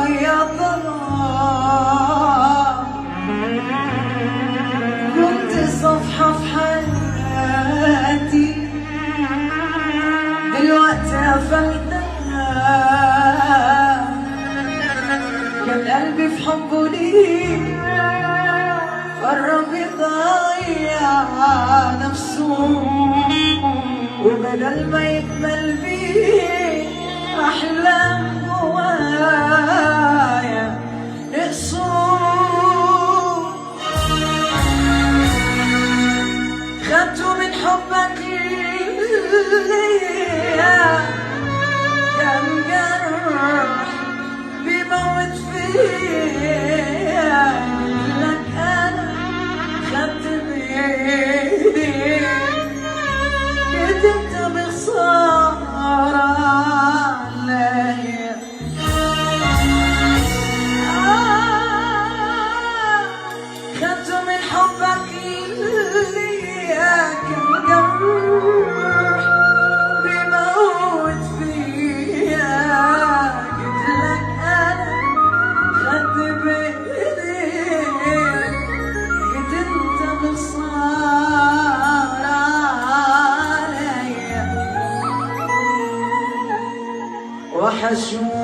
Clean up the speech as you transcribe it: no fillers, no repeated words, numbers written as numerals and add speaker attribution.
Speaker 1: يا ترى كنت صفحة في حياتي دلوقتي قفلتها. كان قلبي في حبه ليك قرب يضيع نفسه، وبدل ما يكمل بيه أحلام جوايا نقصوا. خدته من حبك ليا كان جرح بيموت فيا، لك أنا خدت بإيدي جيت انت بخسارة عليا. خدته من حبك ليا كان جرح بيموت فيا، جيت لك انا خدت بايدي جيت انت بخسارة عليا. وحشوني